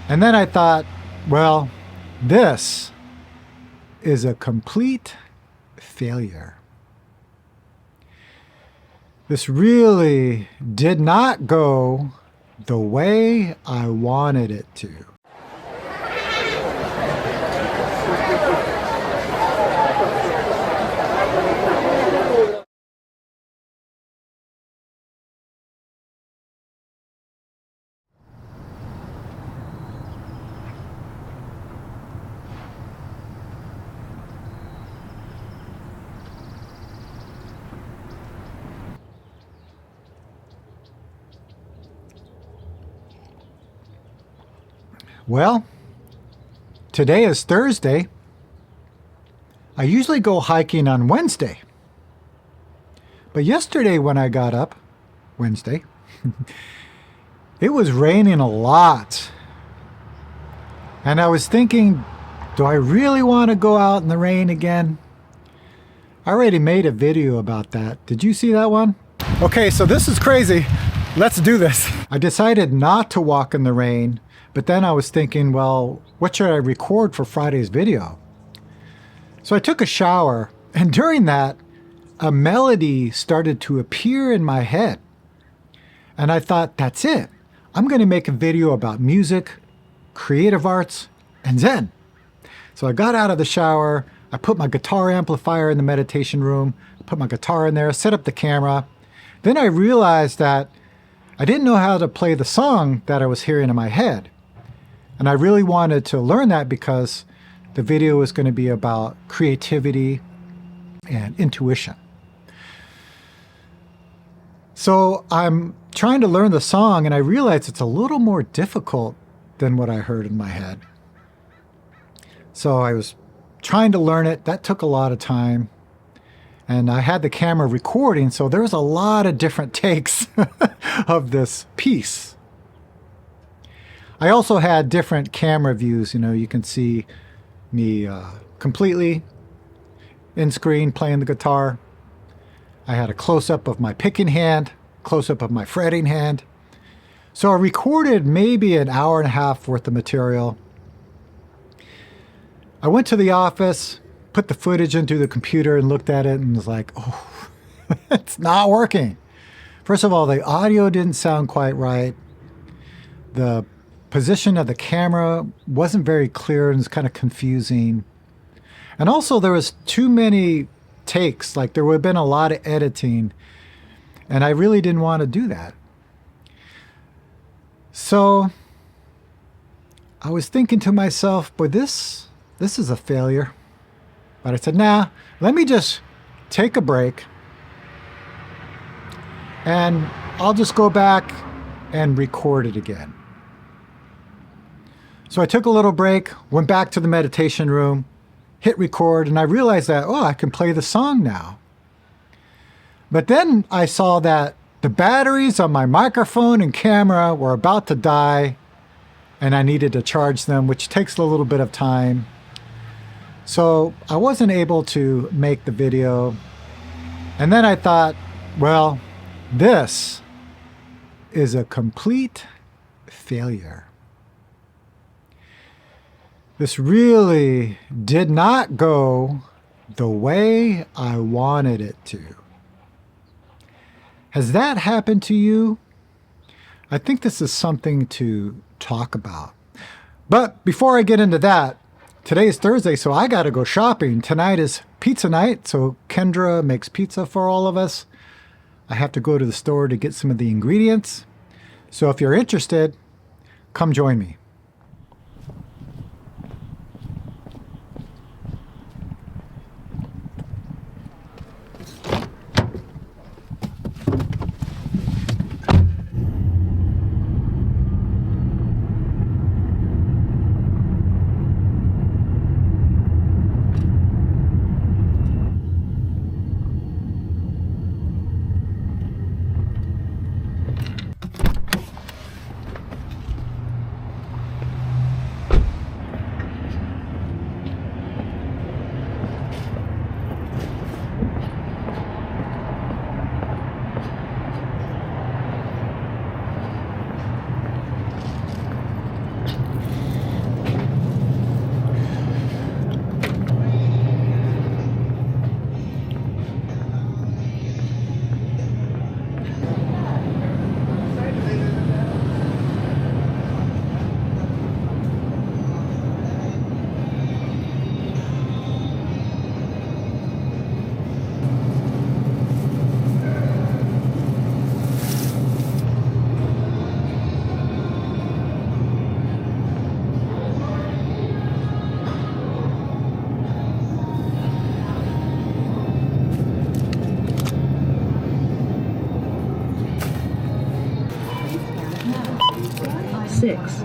And then I thought, well, this is a complete failure. This really did not go the way I wanted it to. Well, today is Thursday. I usually go hiking on Wednesday. But yesterday when I got up, Wednesday, it was raining a lot. And I was thinking, do I really want to go out in the rain again? I already made a video about that. Did you see that one? Okay, so this is crazy. Let's do this. I decided not to walk in the rain. But then I was thinking, well, what should I record for Friday's video? So I took a shower, and during that, a melody started to appear in my head. And I thought, that's it. I'm going to make a video about music, creative arts, and Zen. So I got out of the shower, I put my guitar amplifier in the meditation room, put my guitar in there, set up the camera. Then I realized that I didn't know how to play the song that I was hearing in my head. And I really wanted to learn that because the video is going to be about creativity and intuition. So I'm trying to learn the song, and I realize it's a little more difficult than what I heard in my head. So I was trying to learn it. That took a lot of time. And I had the camera recording, so there was a lot of different takes of this piece. I also had different camera views. You can see me completely in screen playing the guitar. I had a close-up of my picking hand, close-up of my fretting hand. So I recorded maybe an hour and a half worth of material. I went to the office, put the footage into the computer and looked at it and was like, oh, it's not working. First of all, the audio didn't sound quite right. The position of the camera wasn't very clear and was kind of confusing. And also there was too many takes, like there would have been a lot of editing, and I really didn't want to do that. So I was thinking to myself, boy, this is a failure. But I said, nah, let me just take a break and I'll just go back and record it again. So I took a little break, went back to the meditation room, hit record, and I realized that, I can play the song now. But then I saw that the batteries on my microphone and camera were about to die, and I needed to charge them, which takes a little bit of time. So I wasn't able to make the video. And then I thought, well, this is a complete failure. This really did not go the way I wanted it to. Has that happened to you? I think this is something to talk about. But before I get into that, today is Thursday, so I got to go shopping. Tonight is pizza night, so Kendra makes pizza for all of us. I have to go to the store to get some of the ingredients. So if you're interested, come join me.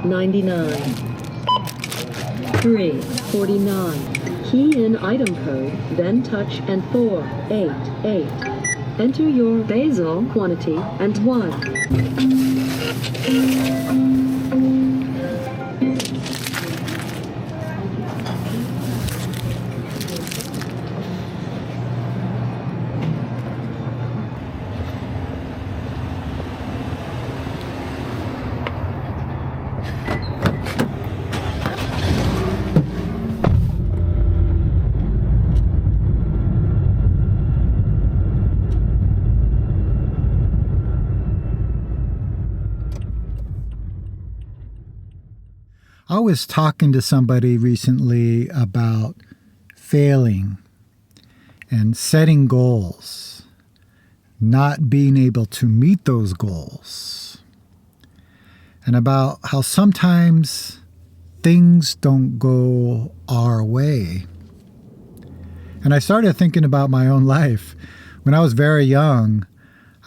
$3.99. $3.49. Key in item code, then touch and 488. Enter your basil quantity and 1. I was talking to somebody recently about failing and setting goals, not being able to meet those goals, and about how sometimes things don't go our way. And I started thinking about my own life. When I was very young,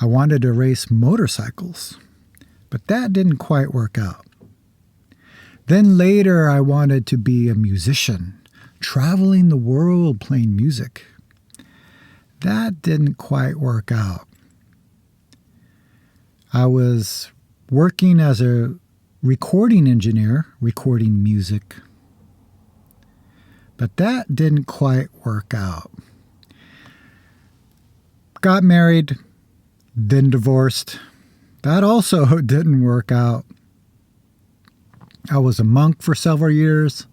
I wanted to race motorcycles, but that didn't quite work out. Then later, I wanted to be a musician, traveling the world playing music. That didn't quite work out. I was working as a recording engineer, recording music. But that didn't quite work out. Got married, then divorced. That also didn't work out. I was a monk for several years,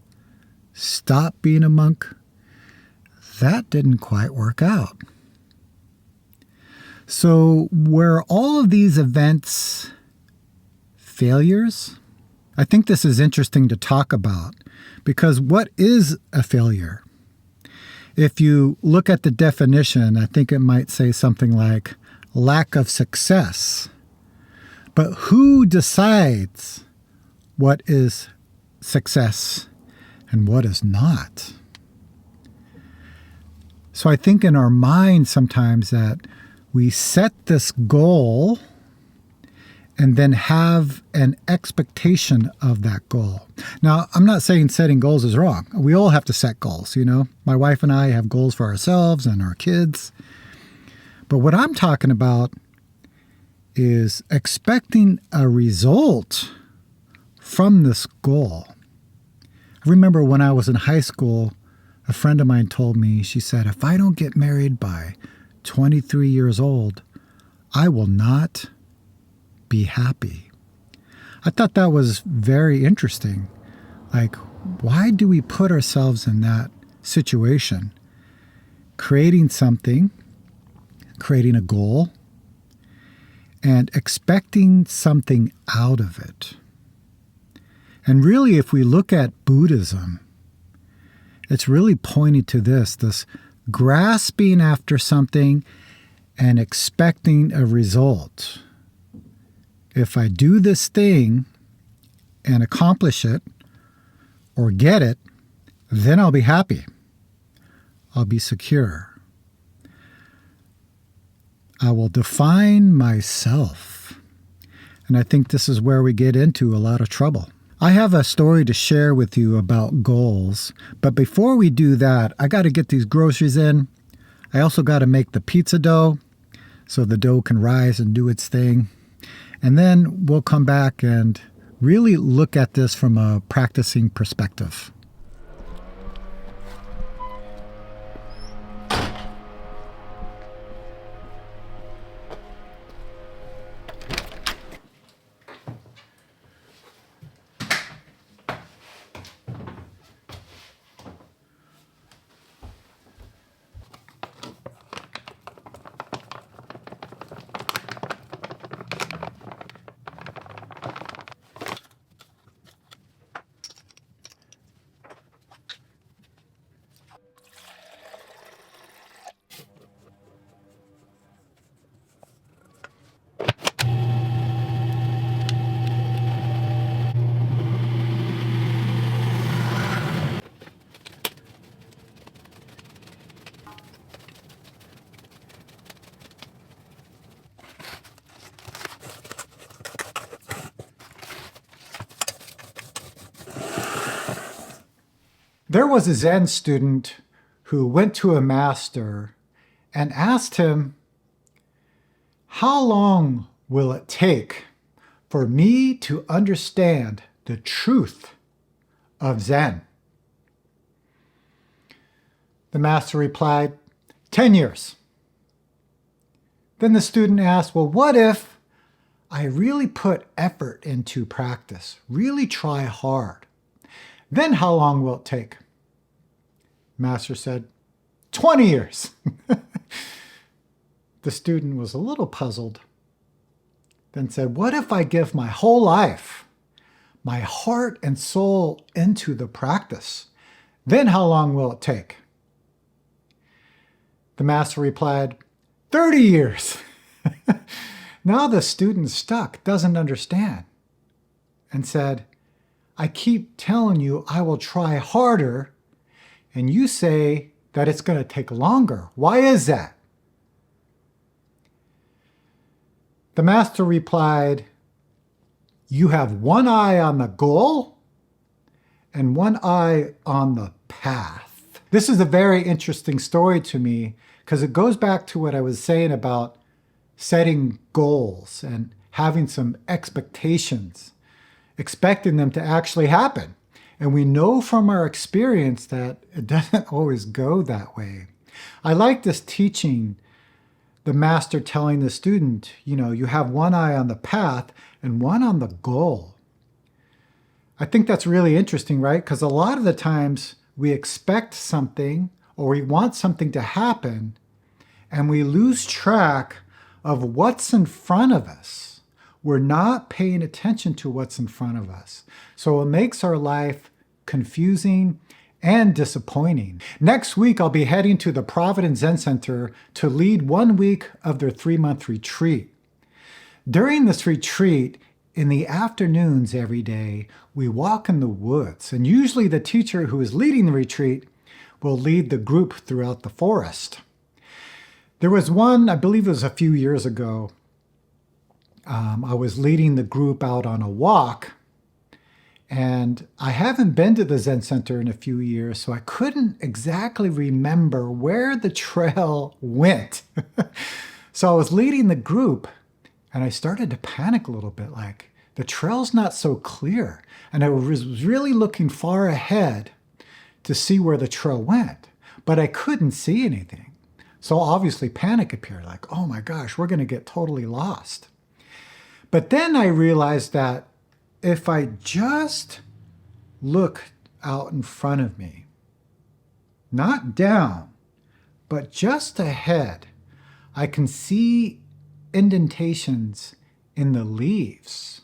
stopped being a monk. That didn't quite work out. So were all of these events failures? I think this is interesting to talk about because what is a failure? If you look at the definition, I think it might say something like lack of success. But who decides what is success and what is not? So I think in our mind sometimes that we set this goal and then have an expectation of that goal. Now, I'm not saying setting goals is wrong. We all have to set goals, you know. My wife and I have goals for ourselves and our kids. But what I'm talking about is expecting a result from this goal. I remember when I was in high school, a friend of mine told me, she said, if I don't get married by 23 years old, I will not be happy. I thought that was very interesting. Like, why do we put ourselves in that situation? Creating something, creating a goal, and expecting something out of it. And really, if we look at Buddhism, it's really pointing to this grasping after something and expecting a result. If I do this thing and accomplish it or get it, then I'll be happy. I'll be secure. I will define myself. And I think this is where we get into a lot of trouble. I have a story to share with you about goals, but before we do that, I got to get these groceries in. I also got to make the pizza dough so the dough can rise and do its thing. And then we'll come back and really look at this from a practicing perspective. There was a Zen student who went to a master and asked him, "How long will it take for me to understand the truth of Zen?" The master replied, 10 years. Then the student asked, well, what if I really put effort into practice, really try hard? Then how long will it take? Master said, 20 years. The student was a little puzzled, then said, what if I give my whole life, my heart and soul into the practice? Then how long will it take? The master replied, 30 years. Now the student stuck, doesn't understand, and said, I keep telling you I will try harder, and you say that it's going to take longer. Why is that? The master replied, you have one eye on the goal and one eye on the path. This is a very interesting story to me because it goes back to what I was saying about setting goals and having some expectations, expecting them to actually happen. And we know from our experience that it doesn't always go that way. I like this teaching, the master telling the student, you have one eye on the path and one on the goal. I think that's really interesting, right? Because a lot of the times we expect something or we want something to happen and we lose track of what's in front of us. We're not paying attention to what's in front of us. So it makes our life confusing and disappointing. Next week, I'll be heading to the Providence Zen Center to lead 1 week of their 3-month retreat. During this retreat, in the afternoons every day, we walk in the woods, and usually the teacher who is leading the retreat will lead the group throughout the forest. There was one, I believe it was a few years ago, I was leading the group out on a walk, and I haven't been to the Zen Center in a few years, so I couldn't exactly remember where the trail went. So I was leading the group, and I started to panic a little bit, like the trail's not so clear. And I was really looking far ahead to see where the trail went, but I couldn't see anything. So obviously panic appeared, like, oh my gosh, we're going to get totally lost. But then I realized that if I just look out in front of me, not down, but just ahead, I can see indentations in the leaves.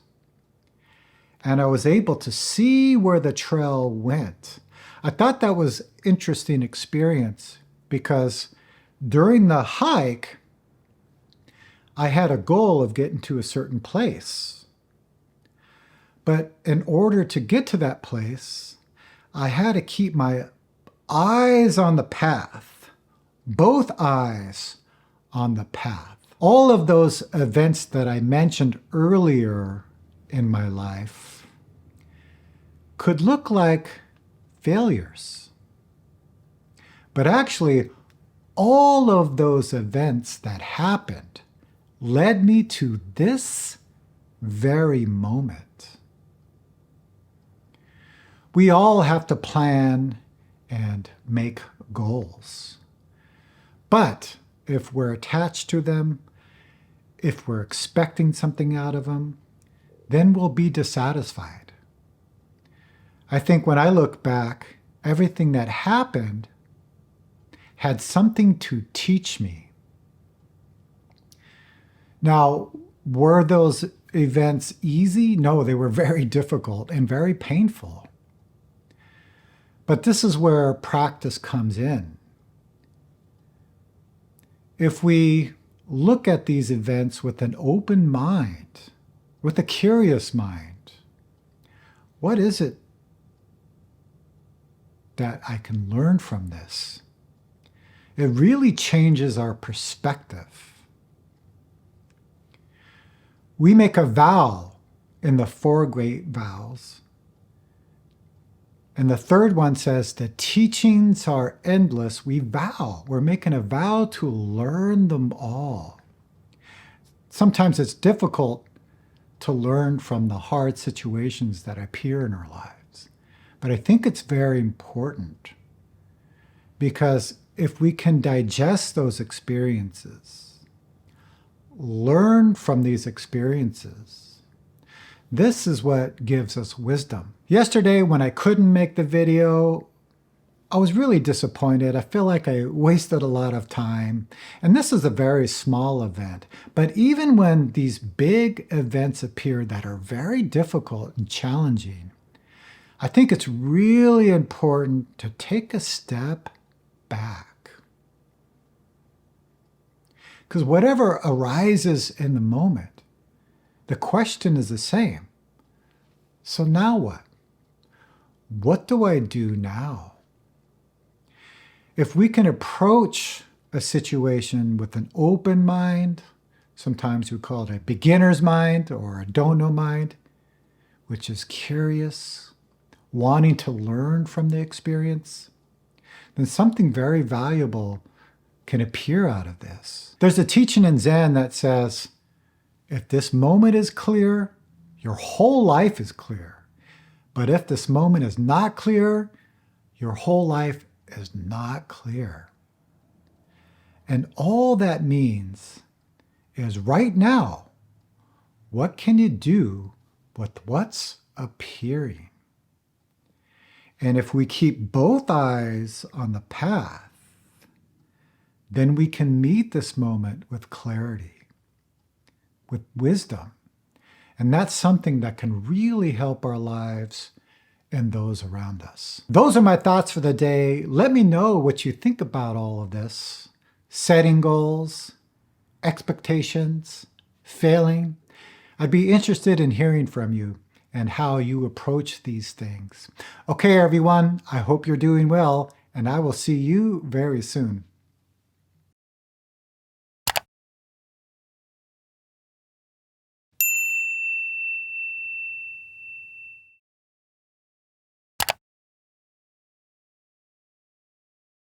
And I was able to see where the trail went. I thought that was an interesting experience because during the hike, I had a goal of getting to a certain place. But in order to get to that place, I had to keep my eyes on the path, both eyes on the path. All of those events that I mentioned earlier in my life could look like failures. But actually, all of those events that happened led me to this very moment. We all have to plan and make goals. But if we're attached to them, if we're expecting something out of them, then we'll be dissatisfied. I think when I look back, everything that happened had something to teach me. Now, were those events easy? No, they were very difficult and very painful. But this is where practice comes in. If we look at these events with an open mind, with a curious mind, what is it that I can learn from this? It really changes our perspective. We make a vow in the 4 great vows, And the third one says, the teachings are endless. We're making a vow to learn them all. Sometimes it's difficult to learn from the hard situations that appear in our lives. But I think it's very important, because if we can digest those experiences, learn from these experiences, this is what gives us wisdom. Yesterday, when I couldn't make the video, I was really disappointed. I feel like I wasted a lot of time. And this is a very small event. But even when these big events appear that are very difficult and challenging, I think it's really important to take a step back. Because whatever arises in the moment, the question is the same. So now what? What do I do now? If we can approach a situation with an open mind, sometimes we call it a beginner's mind or a don't know mind, which is curious, wanting to learn from the experience, then something very valuable can appear out of this. There's a teaching in Zen that says, if this moment is clear, your whole life is clear. But if this moment is not clear, your whole life is not clear. And all that means is right now, what can you do with what's appearing? And if we keep both eyes on the path, then we can meet this moment with clarity, with wisdom. And that's something that can really help our lives and those around us. Those are my thoughts for the day. Let me know what you think about all of this. Setting goals, expectations, failing. I'd be interested in hearing from you and how you approach these things. Okay, everyone, I hope you're doing well, and I will see you very soon.